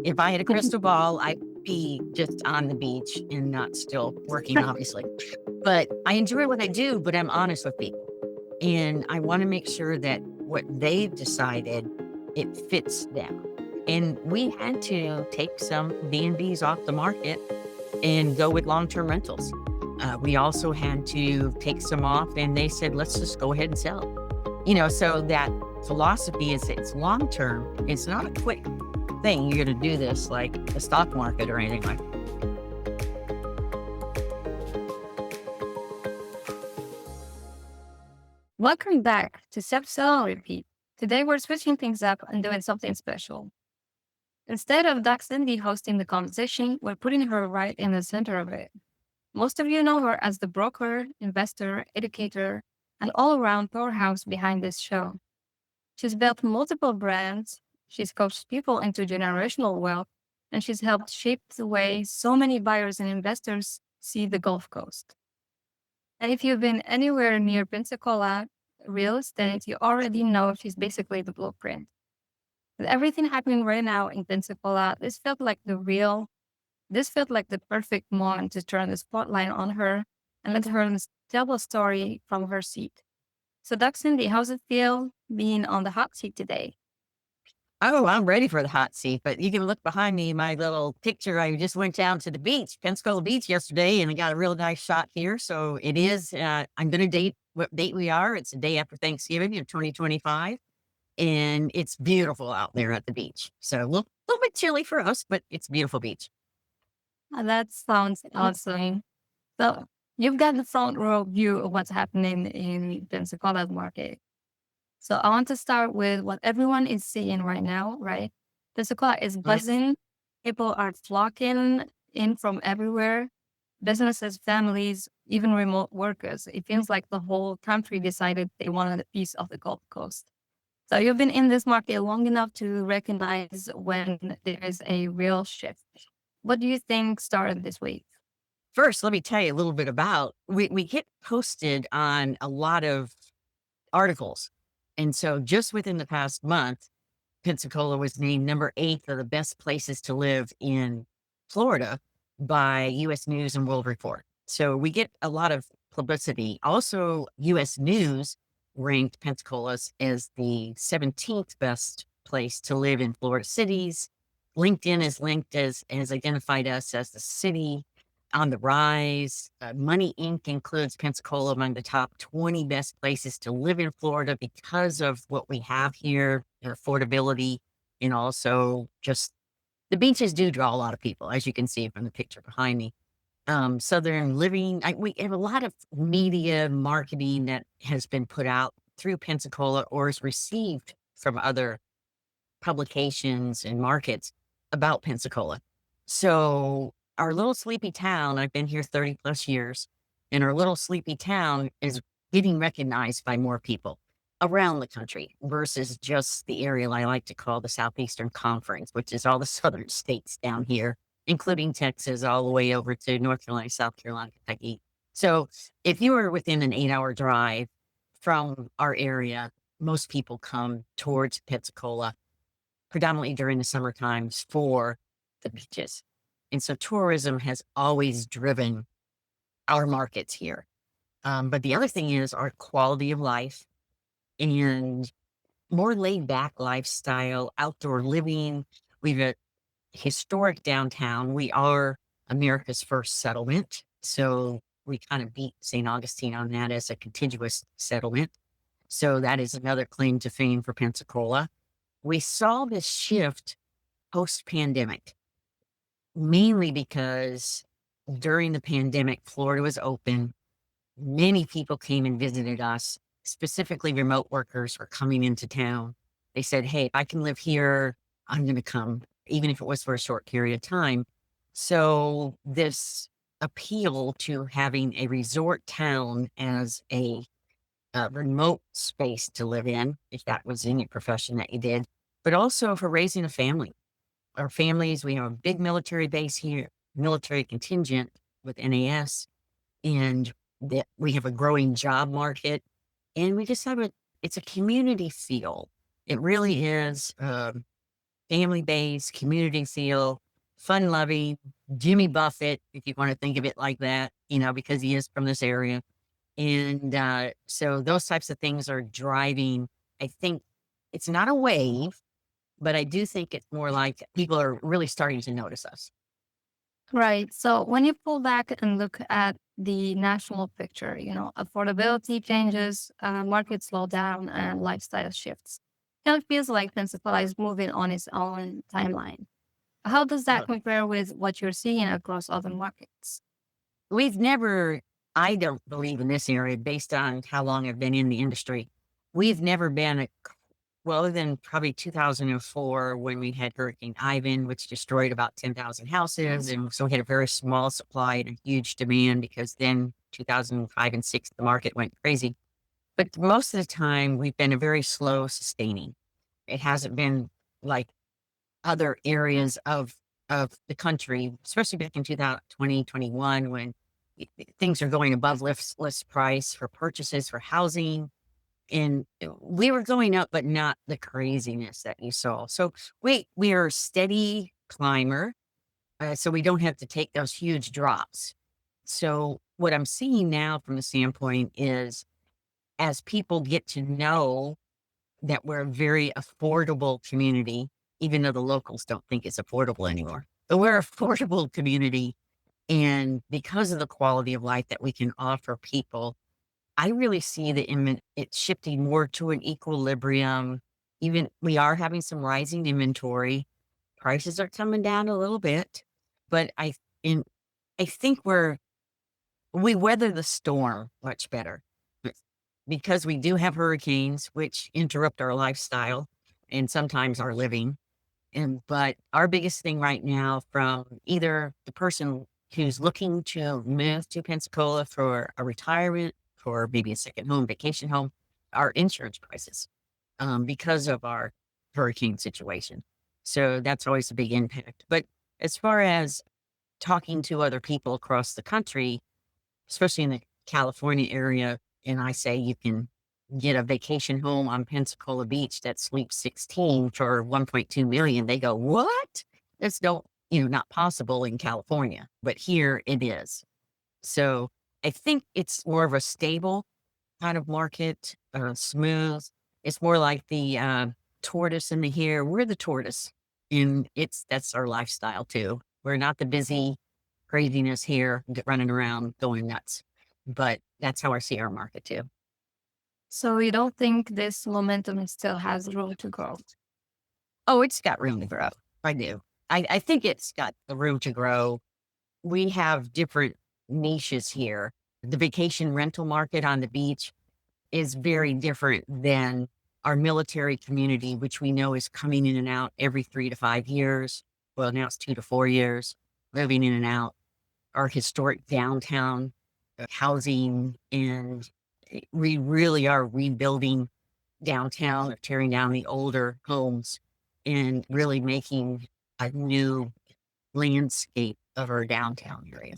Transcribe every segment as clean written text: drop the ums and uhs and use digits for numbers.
If I had a crystal ball, I'd be just on the beach and not still working, obviously. But I enjoy what I do, but I'm honest with people. And I want to make sure that what they've decided, it fits them. And we had to take some B&Bs off the market and go with long-term rentals. We also had to take some off and they said, let's just go ahead and sell. So that philosophy is it's long-term. It's not a quick thing. You're going to do this like the stock market or anything like that. Welcome back to Step Sell and Repeat. Today we're switching things up and doing something special. Instead of Doc Cindy hosting the conversation, we're putting her right in the center of it. Most of you know her as the broker, investor, educator, and all-around powerhouse behind this show. She's built multiple brands, she's coached people into generational wealth, and she's helped shape the way so many buyers and investors see the Gulf Coast. And if you've been anywhere near Pensacola real estate, you already know she's basically the blueprint. With everything happening right now in Pensacola, this felt like the perfect moment to turn the spotlight on her and let her tell a story from her seat. So, Doc Cindy, how's it feel being on the hot seat today? Oh, I'm ready for the hot seat, but you can look behind me, my little picture. I just went down to the beach, Pensacola Beach yesterday, and I got a real nice shot here. So it is, I'm going to date what date we are. It's the day after Thanksgiving of 2025, and it's beautiful out there at the beach. So a little bit chilly for us, but it's a beautiful beach. That sounds awesome. So, you've got the front row view of what's happening in Pensacola's market. So I want to start with what everyone is seeing right now, right? Pensacola is buzzing. People are flocking in from everywhere. Businesses, families, even remote workers. It feels like the whole country decided they wanted a piece of the Gulf Coast. So you've been in this market long enough to recognize when there is a real shift. What do you think started this week? First, let me tell you a little bit about we get posted on a lot of articles. And so just within the past month, Pensacola was named number 8 of the best places to live in Florida by US News and World Report. So we get a lot of publicity. Also, US News ranked Pensacola as the 17th best place to live in Florida cities. LinkedIn has identified us as the city on the rise. Money Inc. includes Pensacola among the top 20 best places to live in Florida because of what we have here, their affordability, and also just the beaches do draw a lot of people, as you can see from the picture behind me. Southern living, we have a lot of media marketing that has been put out through Pensacola or is received from other publications and markets about Pensacola. So our little sleepy town, I've been here 30 plus years, and our little sleepy town is getting recognized by more people around the country versus just the area I like to call the Southeastern Conference, which is all the southern states down here, including Texas, all the way over to North Carolina, South Carolina, Kentucky. So if you are within an 8-hour drive from our area, most people come towards Pensacola predominantly during the summer times for the beaches. And so tourism has always driven our markets here. But the other thing is our quality of life and more laid back lifestyle, outdoor living. We've a historic downtown. We are America's first settlement. So we kind of beat St. Augustine on that as a contiguous settlement. So that is another claim to fame for Pensacola. We saw this shift post-pandemic, mainly because during the pandemic, Florida was open. Many people came and visited us, specifically remote workers were coming into town. They said, hey, if I can live here, I'm going to come, even if it was for a short period of time. So this appeal to having a resort town as a remote space to live in, if that was any profession that you did, but also for raising a family. Our families, we have a big military base here, military contingent with NAS, and that we have a growing job market. And we just have it's a community feel. It really is family based, community feel, fun loving, Jimmy Buffett, if you want to think of it like that, because he is from this area. And so those types of things are driving, I think it's not a wave, but I do think it's more like people are really starting to notice us. Right. So when you pull back and look at the national picture, affordability changes, market slowdown, and lifestyle shifts, it feels like Pensacola is moving on its own timeline. How does that Uh, compare with what you're seeing across other markets? We've never, I don't believe in this area based on how long I've been in the industry. We've never been well, other than probably 2004 when we had Hurricane Ivan, which destroyed about 10,000 houses. And so we had a very small supply and a huge demand because then 2005 and 6, the market went crazy. But most of the time, we've been a very slow sustaining. It hasn't been like other areas of the country, especially back in 2021 when things are going above list price for purchases for housing. And we were going up, but not the craziness that you saw. So we are a steady climber, so we don't have to take those huge drops. So what I'm seeing now from the standpoint is as people get to know that we're a very affordable community, even though the locals don't think it's affordable anymore. But we're an affordable community. And because of the quality of life that we can offer people, I really see it's shifting more to an equilibrium. Even we are having some rising inventory. Prices are coming down a little bit, but in, I think we weather the storm much better because we do have hurricanes, which interrupt our lifestyle and sometimes our living. But our biggest thing right now from either the person who's looking to move to Pensacola for a retirement, for maybe a second home, vacation home, our insurance prices, because of our hurricane situation. So that's always a big impact. But as far as talking to other people across the country, especially in the California area, and I say you can get a vacation home on Pensacola Beach that sleeps 16 for 1.2 million. They go, "What? That's not possible in California." But here it is. So I think it's more of a stable kind of market, smooth. It's more like the tortoise and the hare. We're the tortoise, and that's our lifestyle too. We're not the busy craziness here, running around going nuts. But that's how I see our market too. So you don't think this momentum still has room to grow? Oh, it's got room to grow. I do. I think it's got the room to grow. We have different niches here. The vacation rental market on the beach is very different than our military community, which we know is coming in and out every 3 to 5 years. Well, now it's 2 to 4 years, moving in and out. Our historic downtown housing, and we really are rebuilding downtown, or tearing down the older homes and really making a new landscape of our downtown area.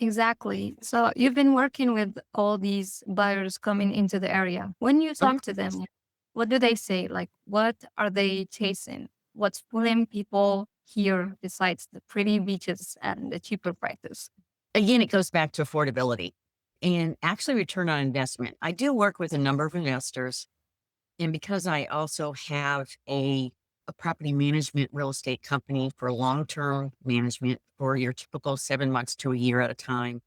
Exactly. So you've been working with all these buyers coming into the area. When you talk to them, what do they say? Like, what are they chasing? What's pulling people here besides the pretty beaches and the cheaper prices? Again, it goes back to affordability and actually return on investment. I do work with a number of investors, and because I also have a property management real estate company for long-term management for your typical 7 months to a year at a time.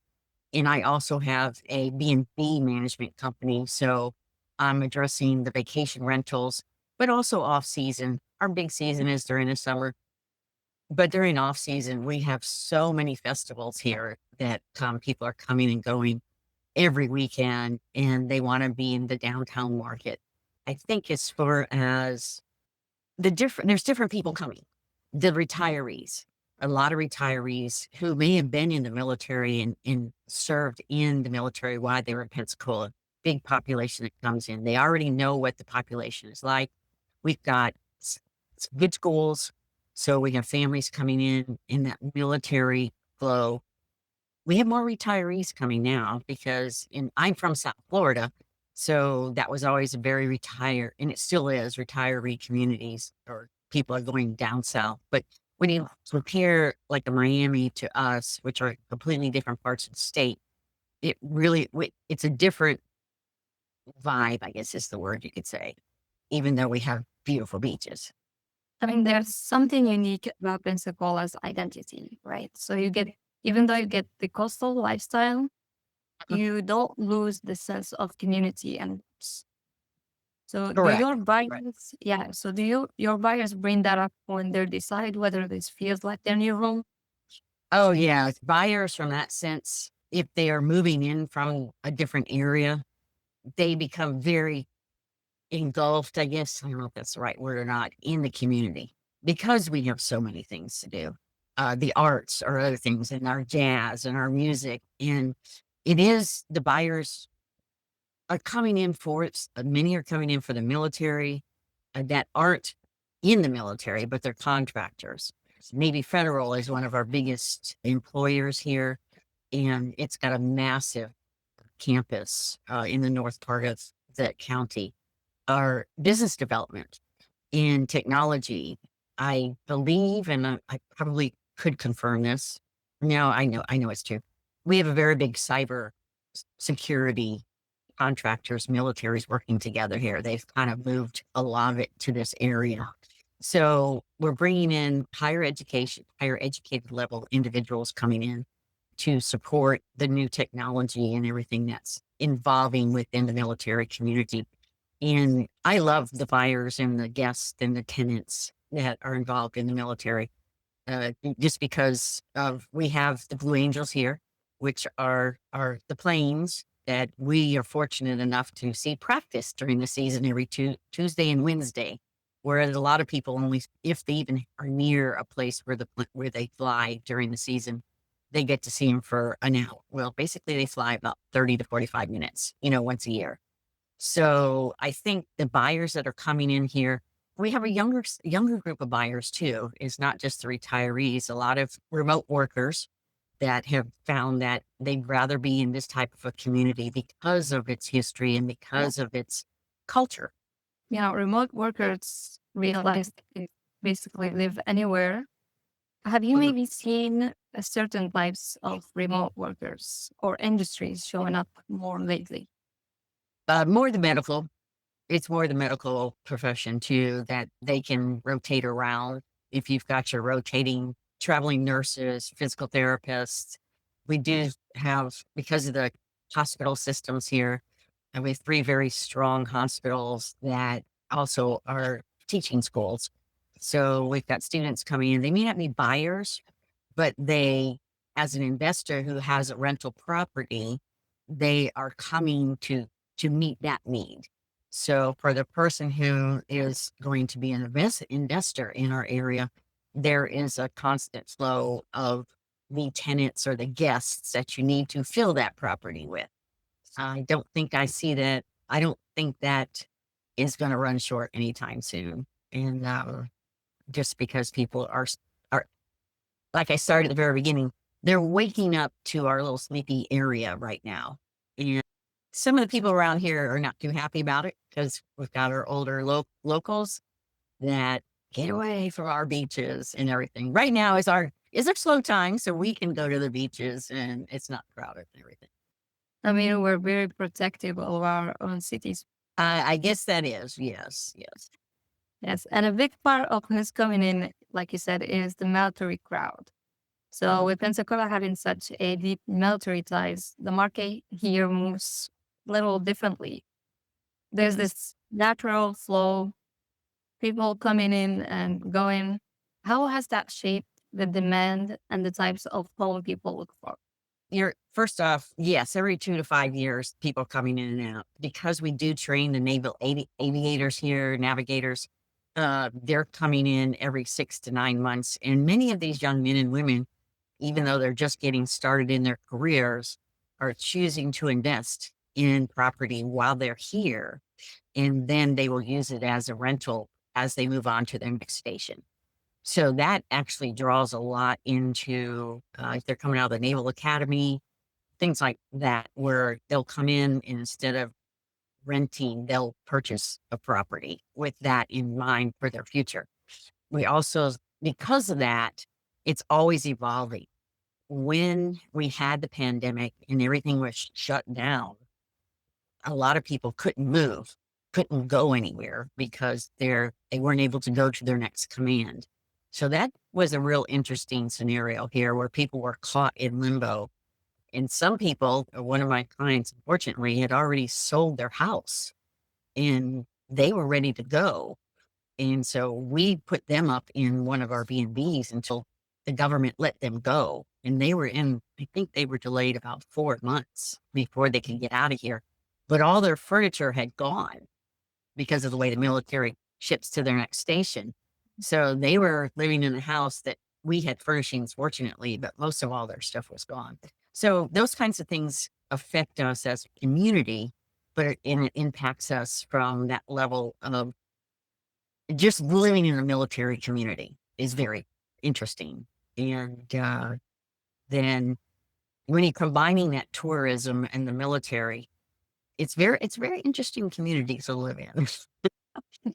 And I also have a B&B management company. So I'm addressing the vacation rentals, but also off season. Our big season is during the summer, but during off season, we have so many festivals here that people are coming and going every weekend, and they want to be in the downtown market. I think as far as there's different people coming. The retirees, a lot of retirees who may have been in the military and served in the military while they were in Pensacola. Big population that comes in. They already know what the population is like. We've got good schools. So we have families coming in that military flow. We have more retirees coming now because I'm from South Florida. So that was always a very retire, and it still is retiree communities or people are going down south. But when you compare like a Miami to us, which are completely different parts of the state, it's a different vibe, I guess is the word you could say, even though we have beautiful beaches. I mean, there's something unique about Pensacola's identity, right? So even though you get the coastal lifestyle, Mhm. you don't lose the sense of community and roots. So do Correct. your buyers, yeah. So do your buyers bring that up when they decide whether this feels like their new home? Oh, yeah. Buyers from that sense, if they are moving in from a different area, they become very engulfed, I guess. I don't know if that's the right word or not, in the community because we have so many things to do. The arts or other things and our jazz and our music. And it is the buyers are coming in for it. Many are coming in for the military that aren't in the military, but they're contractors. Navy Federal is one of our biggest employers here, and it's got a massive campus in the north part of that county. Our business development in technology, I believe, and I probably could confirm this. No, I know it's true. We have a very big cyber security contractors, militaries working together here. They've kind of moved a lot of it to this area. So we're bringing in higher education, higher educated level individuals coming in to support the new technology and everything that's involving within the military community. And I love the buyers and the guests and the tenants that are involved in the military, just because of we have the Blue Angels here, which are the planes that we are fortunate enough to see practice during the season every Tuesday and Wednesday, whereas a lot of people only if they even are near a place where where they fly during the season, they get to see them for an hour. Well, basically, they fly about 30 to 45 minutes, once a year. So I think the buyers that are coming in here, we have a younger group of buyers too. It's not just the retirees, a lot of remote workers that have found that they'd rather be in this type of a community because of its history and Yeah. because of its culture. Remote workers realize they can basically live anywhere. Have you Mhm. maybe seen certain types of remote workers or industries showing up more lately? More the medical, it's more the medical profession too, that they can rotate around. If you've got your rotating traveling nurses, physical therapists, we do have, because of the hospital systems here, and we have 3 very strong hospitals that also are teaching schools. So we've got students coming in. They may not be buyers, but they, as an investor who has a rental property, they are coming to meet that need. So for the person who is going to be an investor in our area, there is a constant flow of the tenants or the guests that you need to fill that property with. I don't think I see that. I don't think that is going to run short anytime soon. And just because people are like I started at the very beginning, they're waking up to our little sleepy area right now. And some of the people around here are not too happy about it because we've got our older locals that get away from our beaches and everything. Right now is our slow time, so we can go to the beaches and it's not crowded and everything. I mean, we're very protective of our own cities. I guess that is yes, yes. Yes. And a big part of who's coming in, like you said, is the military crowd. So with Pensacola having such a deep military ties, the market here moves a little differently. There's this natural flow, people coming in and going. How has that shaped the demand and the types of home people look for? You're first off, yes, every 2 to 5 years, people coming in and out. Because we do train the naval aviators here, navigators, they're coming in every 6 to 9 months, and many of these young men and women, even though they're just getting started in their careers, are choosing to invest in property while they're here, and then they will use it as a rental as they move on to their next station. So that actually draws a lot into, if they're coming out of the Naval Academy, things like that, where they'll come in and instead of renting, they'll purchase a property with that in mind for their future. we also, because of that, it's always evolving. When we had the pandemic and everything was shut down, a lot of people couldn't move, couldn't go anywhere because they weren't able to go to their next command. So that was a real interesting scenario here where people were caught in limbo. And some people, one of my clients, unfortunately, had already sold their house and they were ready to go. And so we put them up in one of our B&Bs until the government let them go. And they were in, I think they were delayed about 4 months before they could get out of here. But all their furniture had gone because of the way the military ships to their next station. So they were living in a house that we had furnishings, fortunately, but most of all their stuff was gone. So those kinds of things affect us as a community, and it impacts us from that level of just living in a military community is very interesting. And then when you're combining that tourism and the military, it's very interesting community to live in.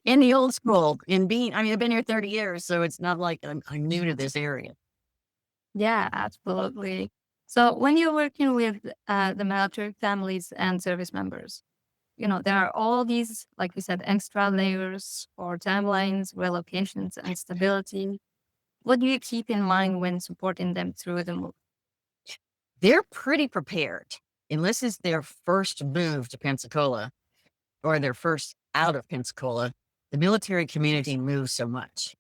In the old school, in being, I mean, I've been here 30 years, so it's not like I'm new to this area. Yeah, absolutely. So when you're working with the military families and service members, there are all these, like we said, extra layers or timelines, relocations, and stability. What do you keep in mind when supporting them through the move? They're pretty prepared, unless it's their first move to Pensacola or their first out of Pensacola. The military community moves so much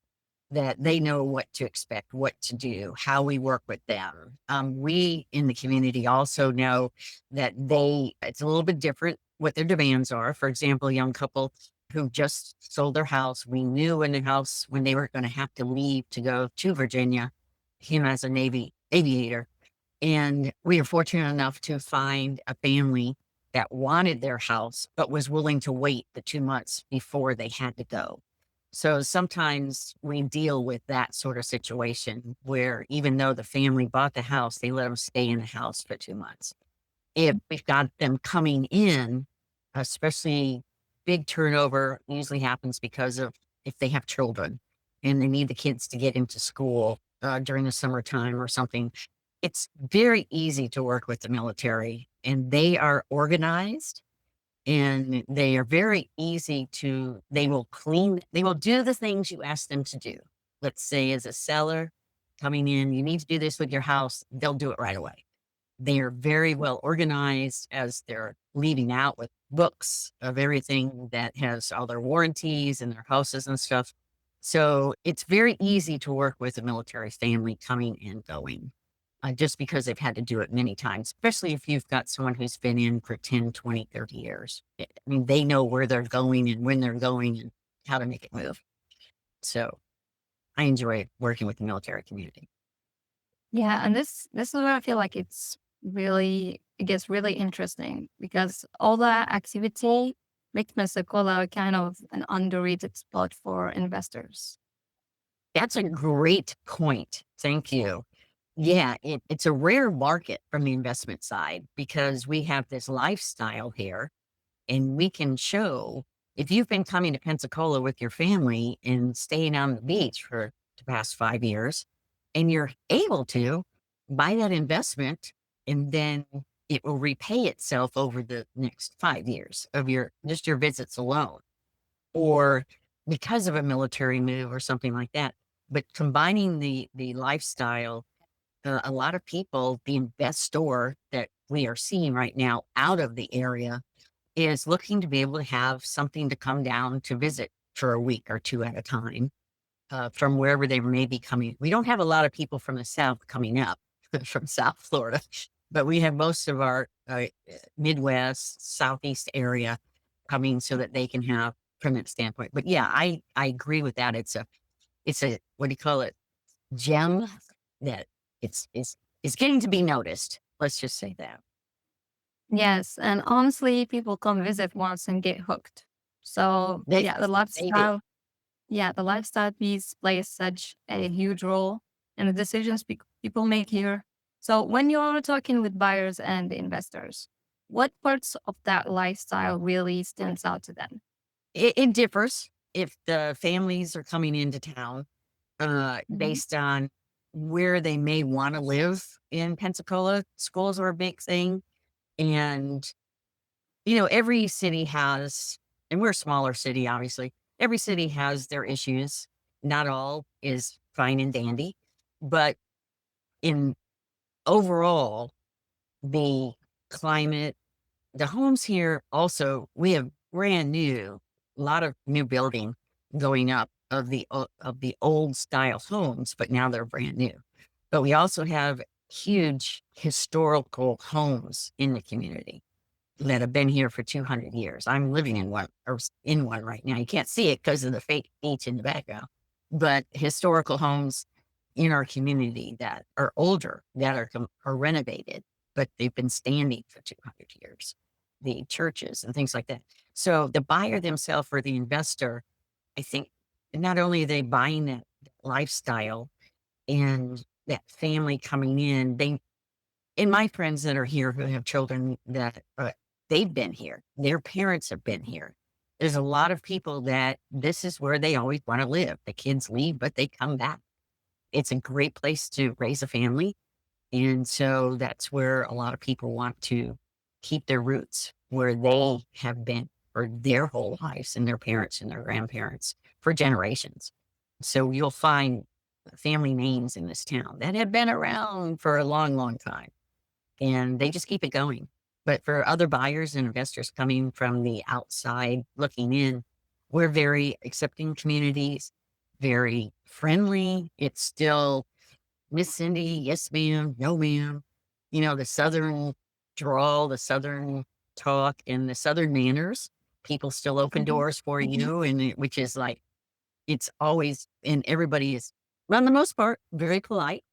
that they know what to expect, what to do, how we work with them. We in the community also know that it's a little bit different what their demands are. For example, a young couple who just sold their house, we knew in the house when they were going to have to leave to go to Virginia, him as a Navy aviator. And we were fortunate enough to find a family that wanted their house, but was willing to wait the 2 months before they had to go. So sometimes we deal with that sort of situation where even though the family bought the house, they let them stay in the house for 2 months. If we've got them coming in, especially big turnover usually happens because of if they have children and they need the kids to get into school during the summertime or something. It's very easy to work with the military, and they are organized and they are very easy they will they will do the things you ask them to do. Let's say as a seller coming in, you need to do this with your house, they'll do it right away. They are very well organized as they're leaving out with books of everything that has all their warranties and their houses and stuff. So it's very easy to work with a military family coming and going, just because they've had to do it many times, especially if you've got someone who's been in for 10, 20, 30 years. I mean, they know where they're going and when they're going and how to make it move. So I enjoy working with the military community. Yeah, and this is where I feel like it gets really interesting because all that activity makes Pensacola kind of an underrated spot for investors. That's a great point. Thank you. Yeah, it's a rare market from the investment side because we have this lifestyle here and we can show if you've been coming to Pensacola with your family and staying on the beach for the past 5 years and you're able to buy that investment and then it will repay itself over the next 5 years of just your visits alone or because of a military move or something like that. But combining the lifestyle, a lot of people, the investor that we are seeing right now out of the area is looking to be able to have something to come down to visit for a week or two at a time from wherever they may be coming. We don't have a lot of people from the South coming up from South Florida, but we have most of our Midwest, Southeast area coming so that they can have from that standpoint. But yeah, I agree with that. It's a what do you call it? Gem that it's getting to be noticed. Let's just say that. Yes, and honestly, people come visit once and get hooked. So They yeah, the they do. lifestyle, yeah, the lifestyle piece plays such a huge role in the decisions people make here. So when you're talking with buyers and investors, what parts of that lifestyle really stands out to them? It differs if the families are coming into town. Mhm. based on where they may want to live in Pensacola. Schools are a big thing. And, every city has, and we're a smaller city, obviously, every city has their issues. Not all is fine and dandy, but in overall, the climate, the homes here also, we have brand new, a lot of new building going up of the old style homes, but now they're brand new. But we also have huge historical homes in the community that have been here for 200 years. I'm living in one, in one right now. You can't see it because of the fake beach in the background, but historical homes in our community that are older, that are renovated, but they've been standing for 200 years. The churches and things like that. So the buyer themselves or the investor, I think, not only are they buying that lifestyle and that family coming in, and my friends that are here who have children that, they've been here, their parents have been here. There's a lot of people that this is where they always wanna live. The kids leave, but they come back. It's a great place to raise a family, and so that's where a lot of people want to keep their roots, where they have been for their whole lives and their parents and their grandparents for generations. So you'll find family names in this town that have been around for a long, long time and they just keep it going. But for other buyers and investors coming from the outside looking in, we're very accepting communities, very friendly. It's still Miss Cindy, yes, ma'am, no, ma'am. The Southern drawl, the Southern talk, and the Southern manners. People still open Mhm. doors for you, and which is like, it's always, and everybody is, on the most part, very polite,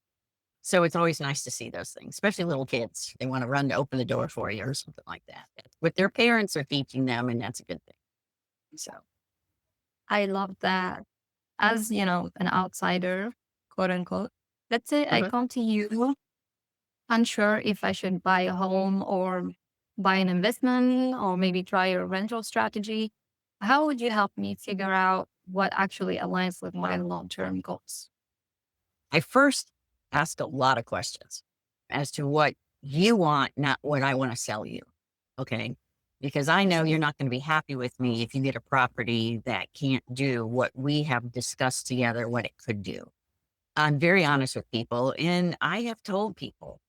so it's always nice to see those things, especially little kids. They wanna run to open the door for you or something like that. That's what their parents are teaching them, and that's a good thing. So, I love that. As, an outsider, quote unquote, let's say I mhm. come to you unsure if I should buy a home or buy an investment or maybe try a rental strategy. How would you help me figure out what actually aligns with my long term goals? I first ask a lot of questions as to what you want, not what I wanna sell you, okay? Because I know you're not gonna be happy with me if you get a property that can't do what we have discussed together what it could do. I'm very honest with people, and I have told people,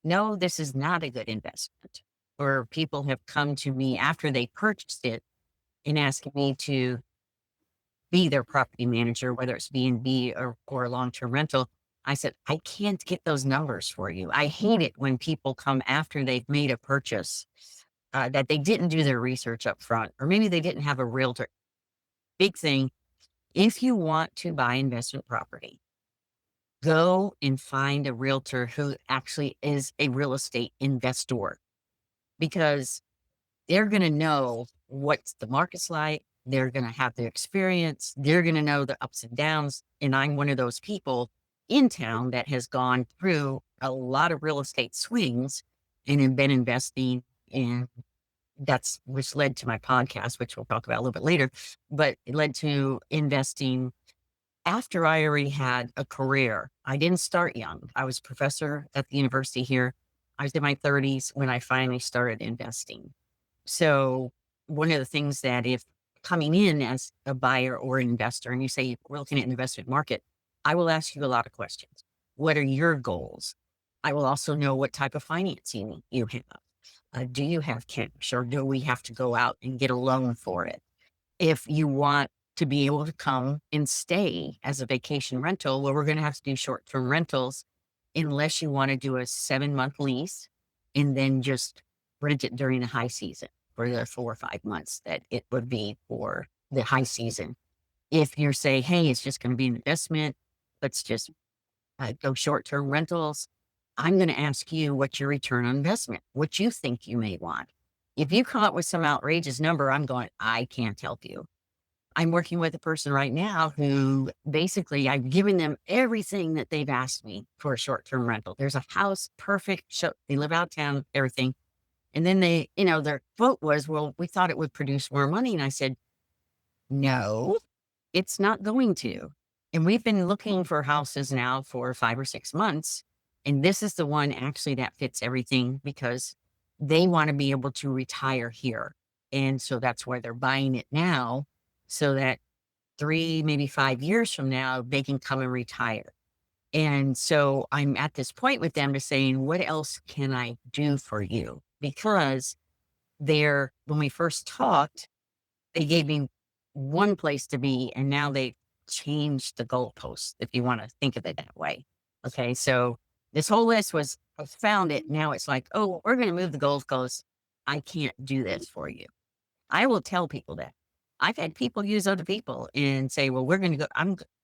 "No, this is not a good investment." Or people have come to me after they purchased it and asked me to be their property manager, whether it's B&B or a long-term rental. I said, "I can't get those numbers for you." I hate it when people come after they've made a purchase, that they didn't do their research up front, or maybe they didn't have a realtor. Big thing, if you want to buy investment property, go and find a realtor who actually is a real estate investor, because they're gonna know what the market's like, they're gonna have the experience, they're gonna know the ups and downs, and I'm one of those people in town that has gone through a lot of real estate swings and have been investing in, that's which led to my podcast, which we'll talk about a little bit later, but it led to investing after I already had a career. I didn't start young. I was a professor at the university here. I was in my 30s when I finally started investing. So one of the things that, if coming in as a buyer or an investor and you say we're looking at an investment market, I will ask you a lot of questions. What are your goals? I will also know what type of financing you have. Do you have cash or do we have to go out and get a loan for it? If you want to be able to come and stay as a vacation rental, well, we're going to have to do short term rentals unless you want to do a 7-month lease and then just rent it during the high season for the 4 or 5 months that it would be for the high season. If you're saying, hey, it's just going to be an investment, let's just go short term rentals. I'm going to ask you what's your return on investment, what you think you may want. If you come up with some outrageous number, I'm going, I can't help you. I'm working with a person right now who basically I've given them everything that they've asked me for a short-term rental. There's a house, perfect. They live out of town, everything. And then their vote was, well, we thought it would produce more money. And I said, no, it's not going to. And we've been looking for houses now for 5 or 6 months. And this is the one actually that fits everything because they want to be able to retire here. And so that's why they're buying it now so that 3, maybe 5 years from now, they can come and retire. And so I'm at this point with them to saying, what else can I do for you? Because when we first talked, they gave me one place to be, and now they changed the goalposts, if you wanna think of it that way. Okay, so this whole list was I found it, now it's like, "Oh, we're gonna move the goalposts. I can't do this for you." I will tell people that. I've had people use other people and say, "Well, we're gonna go."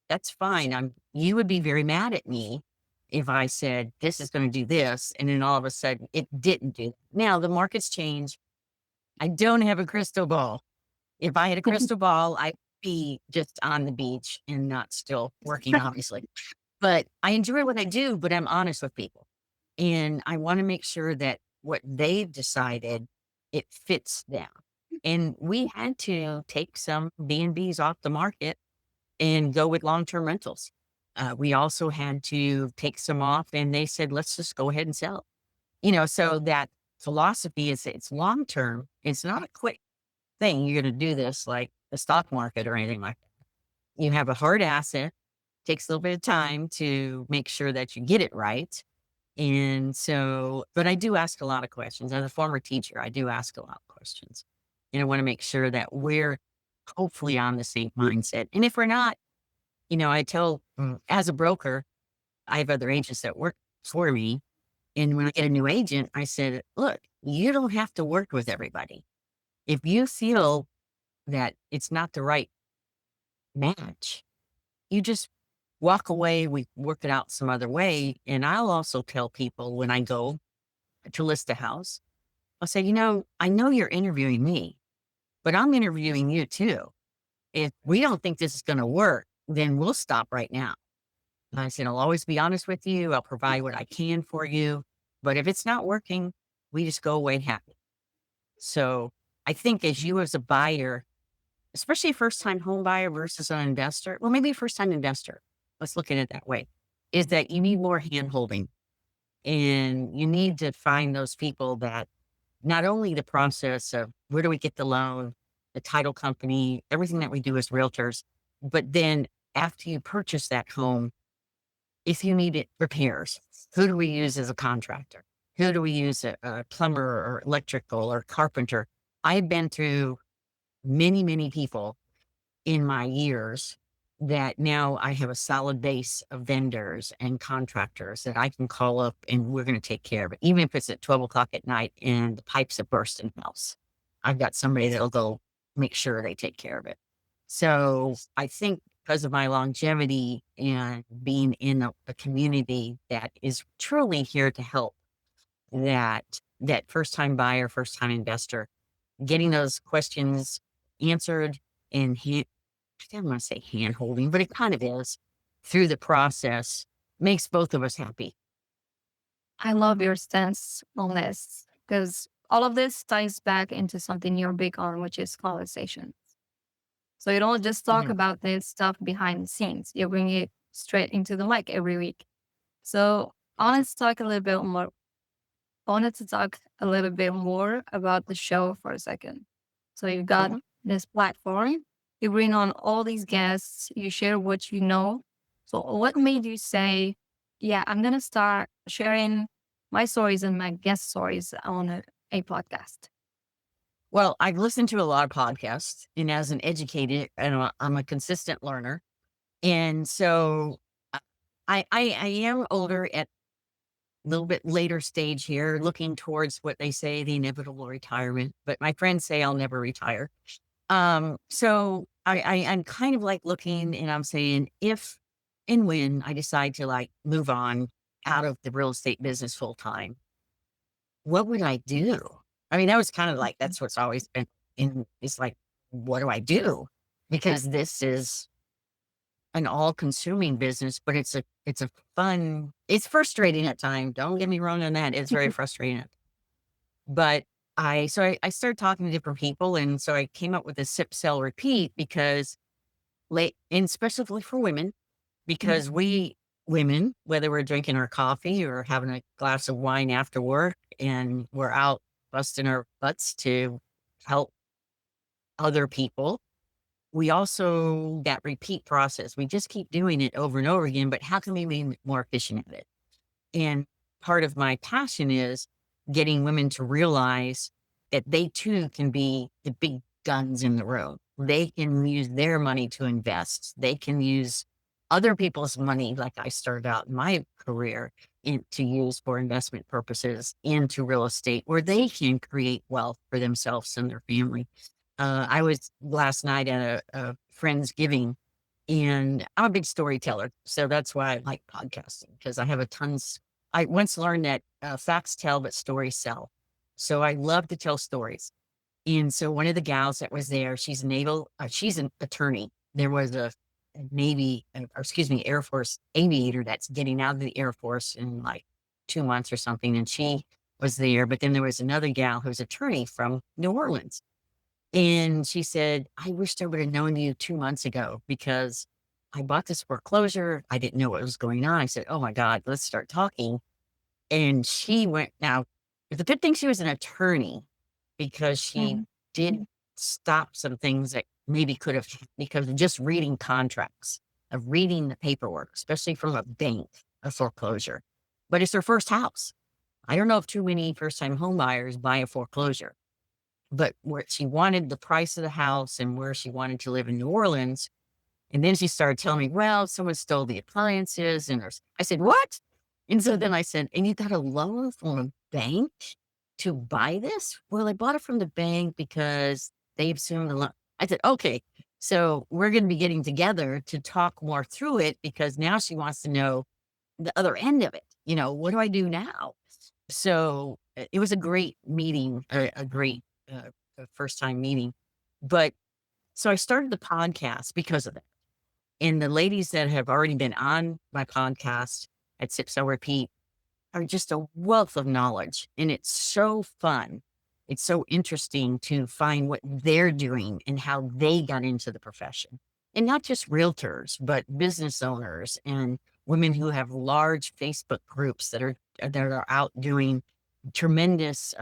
That's fine. You would be very mad at me if I said, "This is gonna do this," and then all of a sudden it didn't do. Now the market's changed. I don't have a crystal ball. If I had a crystal ball, I'd be just on the beach and not still working, obviously. But I enjoy what I do, but I'm honest with people. And I want to make sure that what they've decided, it fits them. And we had to take some B&Bs off the market and go with long-term rentals. We also had to take some off and they said, let's just go ahead and sell. So that philosophy is it's long-term. It's not a quick thing. You're going to do this like the stock market or anything like that. You have a hard asset, takes a little bit of time to make sure that you get it right. And so, but I do ask a lot of questions. As a former teacher, I do ask a lot of questions. And I want to make sure that we're hopefully on the same mindset. And if we're not, I tell as a broker, I have other agents that work for me. And when I get a new agent, I said, look, you don't have to work with everybody. If you feel that it's not the right match, you just walk away. We work it out some other way. And I'll also tell people when I go to list a house, I'll say, I know you're interviewing me, but I'm interviewing you too. If we don't think this is going to work, then we'll stop right now. And I said, I'll always be honest with you. I'll provide what I can for you. But if it's not working, we just go away happy. So I think as you as a buyer, especially a first time home buyer versus an investor, well, maybe a first time investor, let's look at it that way, is that you need more hand holding and you need to find those people that not only the process of where do we get the loan, the title company, everything that we do as realtors, but then after you purchase that home, if you need it repairs, who do we use as a contractor? Who do we use a plumber or electrical or carpenter? I've been through many, many people in my years that now I have a solid base of vendors and contractors that I can call up and we're going to take care of it. Even if it's at 12 o'clock at night and the pipes have burst in the house, I've got somebody that'll go make sure they take care of it. So I think because of my longevity and being in a community that is truly here to help that first time buyer, first time investor, getting those questions answered and I don't want to say hand holding, but it kind of is through the process makes both of us happy. I love your stance on this because all of this ties back into something you're big on, which is conversation. So you don't just talk Mhm. about this stuff behind the scenes. You bring it straight into the mic every week. So I wanted to talk a little bit more. I wanted to talk a little bit more about the show for a second. So you got Mhm. this platform. You bring on all these guests. You share what you know. So what made you say, "Yeah, I'm gonna start sharing my stories and my guest stories on a podcast"? Well, I've listened to a lot of podcasts, and as an educated, and I'm a consistent learner, and so uh, I am older at a little bit later stage here, looking towards what they say the inevitable retirement. But my friends say I'll never retire. So I'm kind of like looking, and I'm saying if and when I decide to like move on out of the real estate business full time, what would I do? I mean, that was kind of like that's what's always been in it's like, what do I do? Because this is an all-consuming business, but it's a fun it's frustrating at times. Don't get me wrong on that. It's very frustrating. But I started talking to different people, and so I came up with a sip, sell, repeat because late and specifically for women. because we women, whether we're drinking our coffee or having a glass of wine after work and we're out busting our butts to help other people, we also that repeat process. We just keep doing it over and over again, but how can we be more efficient at it? And part of my passion is getting women to realize that they too can be the big guns in the room. They can use their money to invest. They can use other people's money, like I started out in my career, to use for investment purposes into real estate, where they can create wealth for themselves and their family. I was last night at a Friendsgiving, and I'm a big storyteller, so that's why I like podcasting because I have a tons. I once learned that facts tell, but stories sell. So I love to tell stories. And so one of the gals that was there, she's an attorney. There was a Navy, or excuse me, Air Force aviator that's getting out of the Air Force in like 2 months or something, and she was there. But then there was another gal who's attorney from New Orleans, and she said, "I wished I would have known you 2 months ago because I bought this foreclosure. I didn't know what was going on." I said, "Oh my God, let's start talking." And she went now, it's a good thing she was an attorney because she Mhm. did stop some things that maybe could have because of just reading contracts, of reading the paperwork, especially from a bank, a foreclosure. But it's her first house. I don't know if too many first-time home buyers buy a foreclosure. But where she wanted the price of the house and where she wanted to live in New Orleans, and then she started telling me, "Well, someone stole the appliances," and there's I said, "What?" And so then I said, "And you got a loan from a bank to buy this?" "Well, I bought it from the bank because they assumed the loan." I said, "Okay, so we're gonna be getting together to talk more through it because now she wants to know the other end of it. What do I do now?" So, it was a great meeting, a great, first time meeting. But so I started the podcast because of that. And the ladies that have already been on my podcast at Sip, Sell, Repeat are just a wealth of knowledge, and it's so fun. It's so interesting to find what they're doing and how they got into the profession. And not just realtors, but business owners and women who have large Facebook groups that are out doing tremendous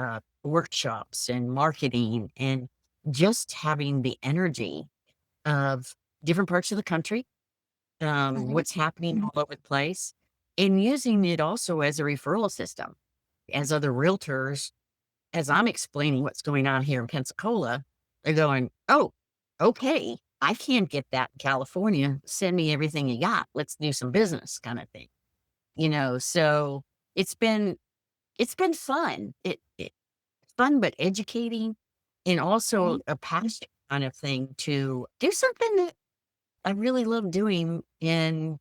workshops and marketing and just having the energy of different parts of the country, Mhm. what's happening all over the place, and using it also as a referral system. As other realtors, as I'm explaining what's going on here in Pensacola, they're going, "Oh, okay. I can't get that in California. Send me everything you got. Let's do some business," kind of thing. So it's been it's been fun. It fun but educating, and also Mhm. a passion kind of thing to do something that I really love doing and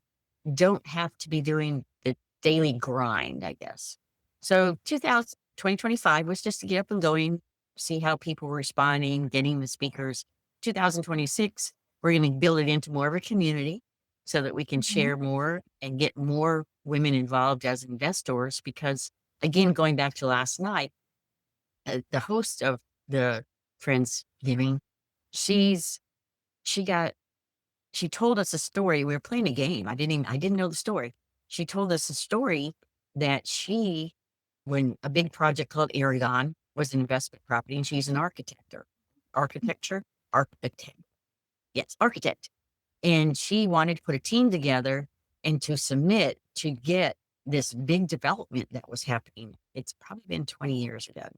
don't have to be doing the daily grind, I guess. So 2025 was just to get up and going, see how people were responding, getting the speakers. 2026, we're going to build it into more of a community so that we can Mhm. share more and get more women involved as investors. Because again, going back to last night, the host of the Friendsgiving, she's she got she told us a story. We were playing a game. I didn't know the story. She told us a story that when a big project called Aragon was an investment property, and she's an architecture, architect, yes, architect. And she wanted to put a team together and to submit to get this big development that was happening. It's probably been 20 years ago,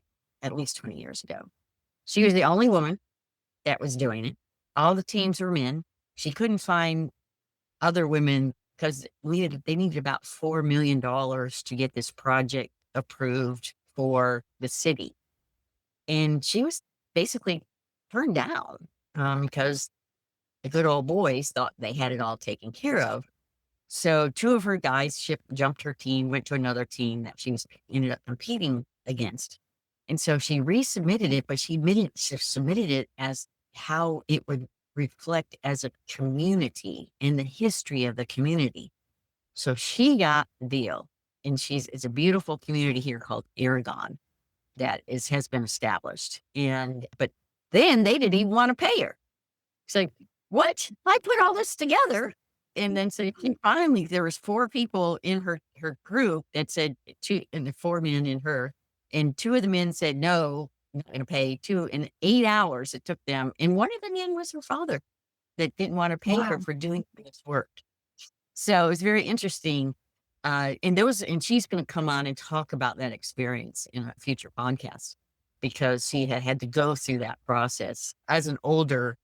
at least 20 years ago. She was the only woman that was doing it. All the teams were men. She couldn't find other women because they needed about $4 million to get this project approved for the city. And she was basically turned down because the good old boys thought they had it all taken care of. So two of her guys jumped her team, went to another team that ended up competing against. And so she resubmitted it, but she submitted it as how it would reflect as a community in the history of the community. So she got the deal. And it's a beautiful community here called Aragon has been established. But then they didn't even want to pay her. It's like, what? I put all this together. And then so she finally there was 4 people in her group that said 2 and the 4 men and her, and 2 of the men said, "No, I'm not gonna pay." 2 in 8 hours it took them, and one of the men was her father that didn't wanna pay her Wow. for doing this work. So, it was very interesting, and she's gonna come on and talk about that experience in a future podcast because she had to go through that process as an older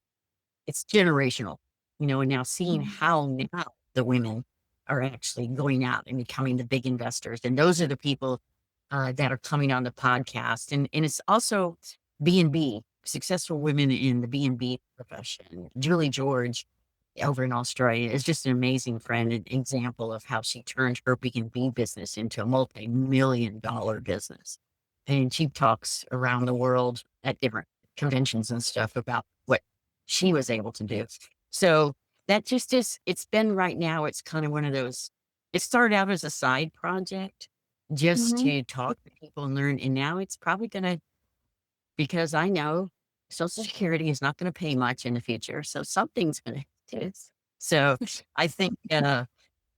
it's generational, and now seeing Mhm. how now the women are actually going out and becoming the big investors. And those are the people that are coming on the podcast. And it's also B&B, successful women in the B&B profession. Julie George over in Australia is just an amazing friend, an example of how she turned her B&B business into a multi-million-dollar business. And she talks around the world at different conventions and stuff about what she was able to do. So that just is it's been right now, it's kind of one of those it started out as a side project just Mhm. to talk to people and learn. And now it's probably gonna because I know Social Security is not gonna pay much in the future. So something's gonna do. So I think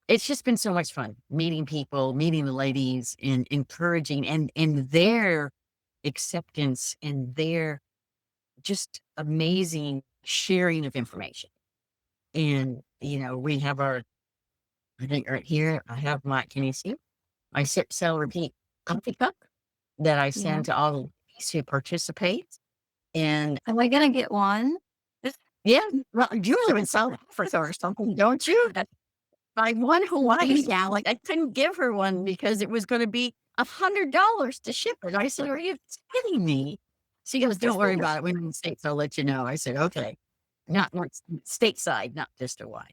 it's just been so much fun meeting people, meeting the ladies and encouraging and their acceptance and their just amazing sharing of information. And, we have I think right here, I have my, can you see? My sip, sell, repeat coffee cup that I Yeah. send to all the ladies who participate. And Am I gonna get one? This yeah, well, you live in South Africa or something, don't you? I won Hawaii now. Like I couldn't give her one because it was going to be $100 to ship it. I said, "Are you kidding me?" She goes, "Don't worry about it. When in the States, I'll let you know." I said, "Okay." Not stateside, not just Hawaii.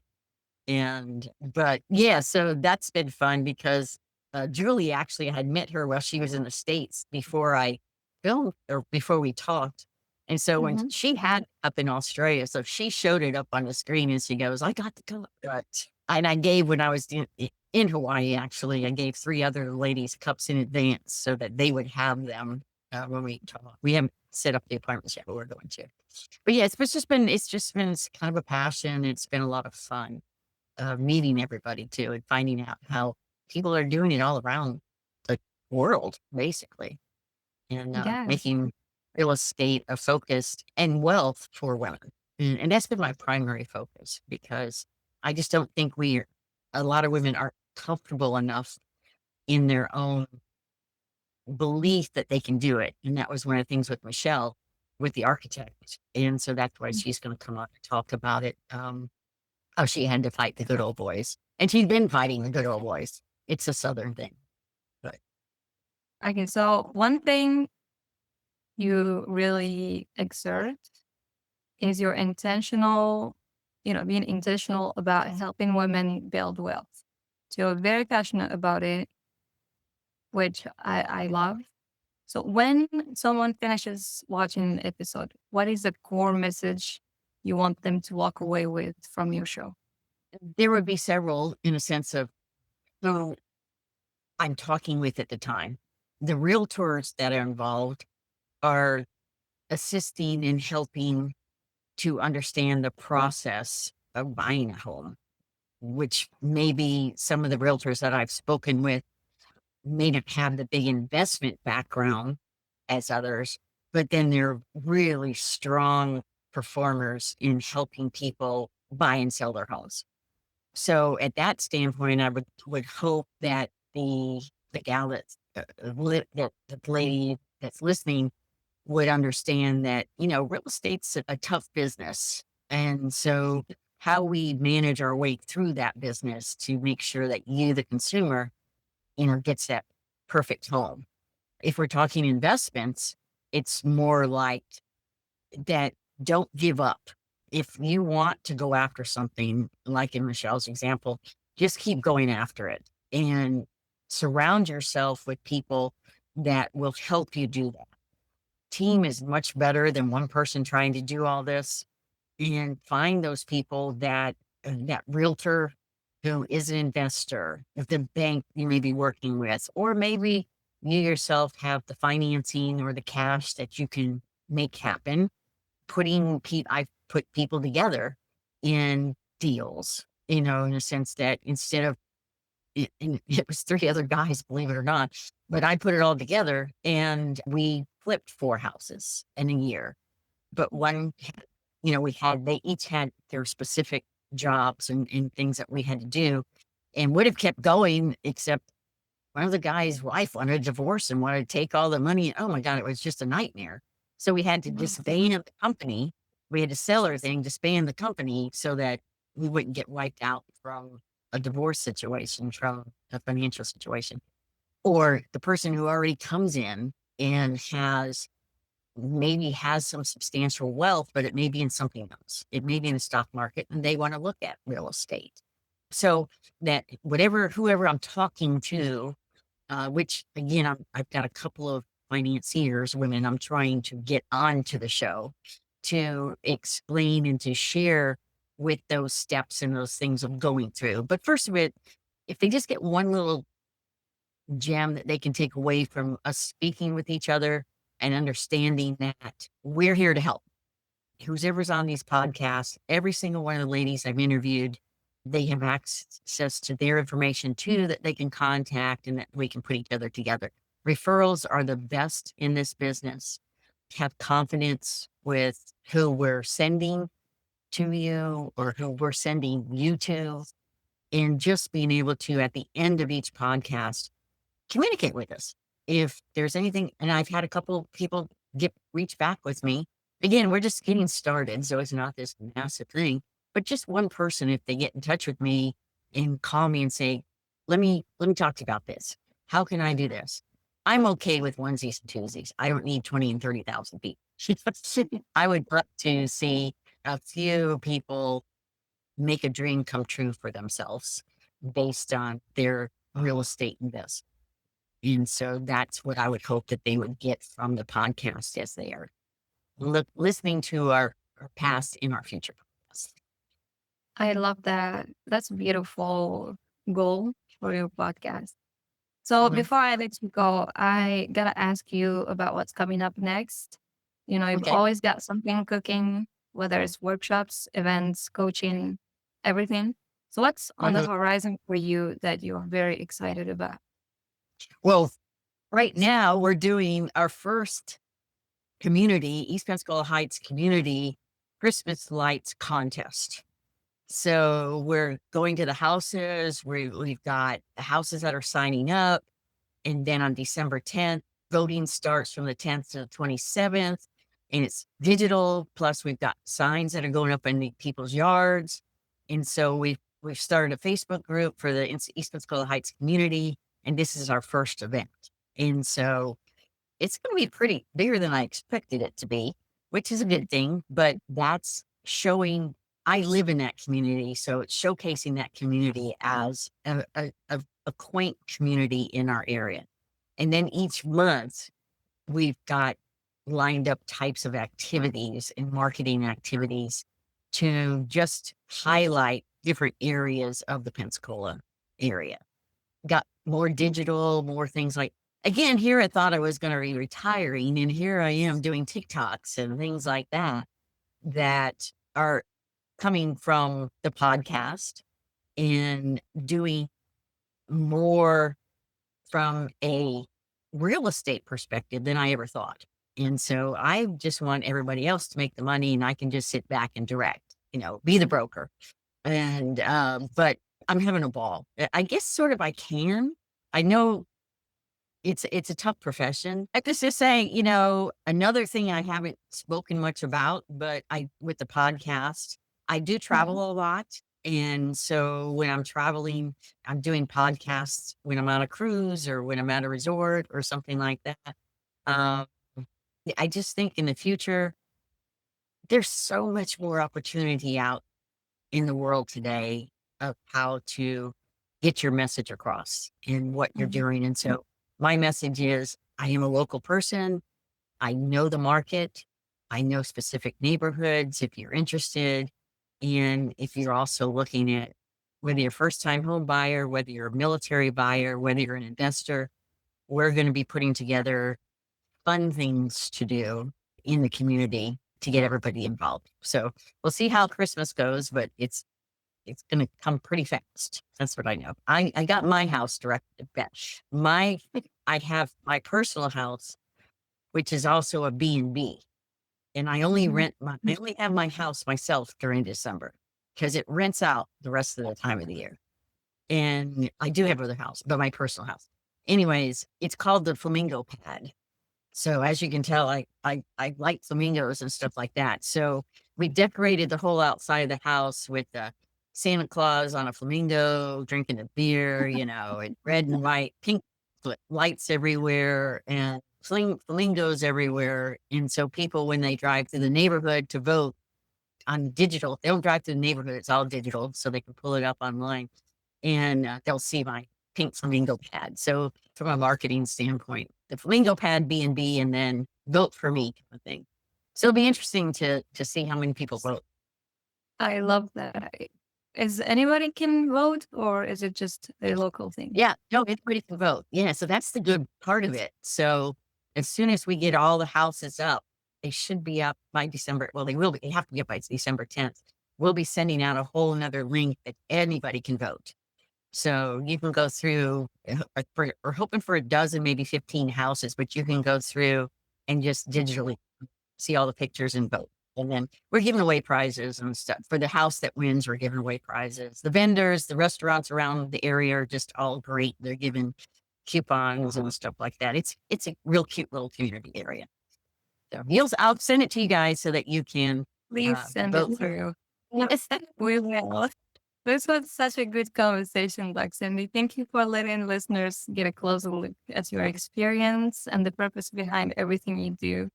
But yeah, so that's been fun because, Julie actually I had met her while she was in the States before I filmed or before we talked. And so when Mhm. she had up in Australia, so she showed it up on the screen and she goes, "I got the cup." And I gave when I was in Hawaii, actually, I gave 3 other ladies cups in advance so that they would have them, when we talk. We haven't set up the appointments yet, but we're going to. But yeah, it's kind of a passion. It's been a lot of fun meeting everybody too and finding out how people are doing it all around the world, basically, and Yes. making real estate a focus and wealth for women. And that's been my primary focus because I just don't think a lot of women aren't comfortable enough in their own belief that they can do it. And that was one of the things with Michelle, with the architect. And so that's why she's going to come on and talk about it. Oh, she had to fight the good old boys, and she's been fighting the good old boys. It's a Southern thing, but Okay, so one thing you really exert is your intentional, being intentional about helping women build wealth. So you're very passionate about it, which I love. So when someone finishes watching an episode, what is the core message you want them to walk away with from your show? there would be several in a sense of who I'm talking with at the time. The realtors that are involved are assisting and helping to understand the process of buying a home, which maybe some of the realtors that I've spoken with may not have the big investment background as others, but then they're really strong performers in helping people buy and sell their homes. So at that standpoint, I would hope that the gal that the lady that's listening would understand that real estate's a tough business, and so how we manage our way through that business to make sure that you, the consumer, gets that perfect home. If we're talking investments, it's more like that don't give up. If you want to go after something, like in Michelle's example, just keep going after it and surround yourself with people that will help you do that. Team is much better than one person trying to do all this and find those people that realtor who is an investor, if the bank you may be working with, or maybe you yourself have the financing or the cash that you can make happen. I've put people together in deals. in a sense that instead of and it was 3 other guys, believe it or not, but I put it all together and we flipped 4 houses in a year. But one, they each had their specific jobs and things that we had to do and would have kept going, except one of the guy's wife wanted a divorce and wanted to take all the money. Oh my God, it was just a nightmare. So we had to disband the company. We had to sell everything, disband the company so that we wouldn't get wiped out from a divorce situation, from a financial situation. Or the person who already comes in and maybe has some substantial wealth, but it may be in something else. It may be in the stock market and they want to look at real estate. So that whoever I'm talking to, which again, I've got a couple of financiers, women I'm trying to get onto the show to explain and to share with those steps and those things I'm going through. But first of it, if they just get one little gem that they can take away from us speaking with each other and understanding that we're here to help. Whoever's on these podcasts, every single one of the ladies I've interviewed, they have access to their information too that they can contact and that we can put each other together. Referrals are the best in this business. Have confidence with who we're sending to you or who we're sending you to, and just being able to, at the end of each podcast, communicate with us. If there's anything, and I've had a couple people reach back with me. Again, we're just getting started, so it's not this massive thing. But just one person, if they get in touch with me and call me and say, let me talk to you about this. How can I do this? I'm okay with onesies and twosies. I don't need 20 and 30,000 people. I would love to see a few people make a dream come true for themselves based on their real estate investment. And so that's what I would hope that they would get from the podcast as they are listening to our past and our future podcasts. I love that. That's a beautiful goal for your podcast. So Mhm. before I let you go, I gotta ask you about what's coming up next. You've Okay. always got something cooking, whether it's workshops, events, coaching, everything. So what's on the Mhm. horizon for you that you're very excited about? Well, right now we're doing our first East Pensacola Heights community Christmas lights contest. So we're going to the houses. We've got the houses that are signing up. And then on December 10th, voting starts from the 10th to the 27th. And it's digital. Plus, we've got signs that are going up in the people's yards. And so we've started a Facebook group for the East Pensacola Heights community. And this is our first event. And so it's going to be pretty bigger than I expected it to be, which is a good thing. But that's showing I live in that community. So it's showcasing that community as a quaint community in our area. And then each month, we've got lined up types of activities and marketing activities to just highlight different areas of the Pensacola area. Got more digital, more things like, again, here I thought I was going to be retiring, and here I am doing TikToks and things like that that are coming from the podcast and doing more from a real estate perspective than I ever thought. And so I just want everybody else to make the money and I can just sit back and direct, be the broker. And, but I'm having a ball. I guess sort of I can. I know it's a tough profession. I was just saying, another thing I haven't spoken much about, but with the podcast, I do Mhm. travel a lot. And so when I'm traveling, I'm doing podcasts when I'm on a cruise or when I'm at a resort or something like that. Um, I just think in the future, there's so much more opportunity out in the world today of how to get your message across in what you're Mhm. doing. And so my message is I am a local person. I know the market. I know specific neighborhoods if you're interested. And if you're also looking at whether you're a first time home buyer, whether you're a military buyer, whether you're an investor, we're going to be putting together fun things to do in the community to get everybody involved. So we'll see how Christmas goes, but it's it's going to come pretty fast. That's what I know. I got my house directed to Besh. I have my personal house, which is also a B and B. And I only have my house myself during December because it rents out the rest of the time of the year. And I do have other house, but my personal house. Anyways, it's called the Flamingo Pad. So as you can tell, I like flamingos and stuff like that. So we decorated the whole outside of the house with Santa Claus on a flamingo drinking a beer, and red and white, pink lights everywhere, and flamingos everywhere. And so people, when they drive through the neighborhood to vote on digital, they don't drive through the neighborhood; it's all digital, so they can pull it up online, and they'll see my pink flamingo pad. So from a marketing standpoint, the flamingo pad B&B, and then vote for me kind of thing. So it'll be interesting to see how many people vote. I love that. Is anybody can vote or is it just a local thing? Yeah, no, everybody can vote. Yeah, so that's the good part of it. So as soon as we get all the houses up, they should be up by December. Well, they will be. They have to be up by December 10th. We'll be sending out a whole another link that anybody can vote. So you can go through, we're hoping for a dozen, maybe 15 houses, but you can go through and just digitally see all the pictures and vote. And then we're giving away prizes and stuff. For the house that wins, we're giving away prizes. The vendors, the restaurants around the area are just all great. They're giving coupons and stuff like that. It's a real cute little community area. So I'll send it to you guys so that you can Please send it vote. through. Yes, we will. This was such a good conversation, Black Cindy. Thank you for letting listeners get a closer look at your experience and the purpose behind everything you do.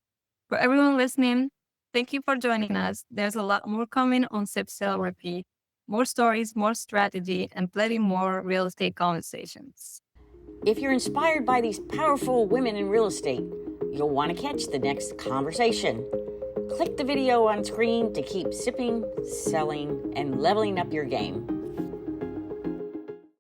For everyone listening, thank you for joining us. There's a lot more coming on Sip Sell Repeat. More stories, more strategy, and plenty more real estate conversations. If you're inspired by these powerful women in real estate, you'll want to catch the next conversation. Click the video on screen to keep sipping, selling, and leveling up your game.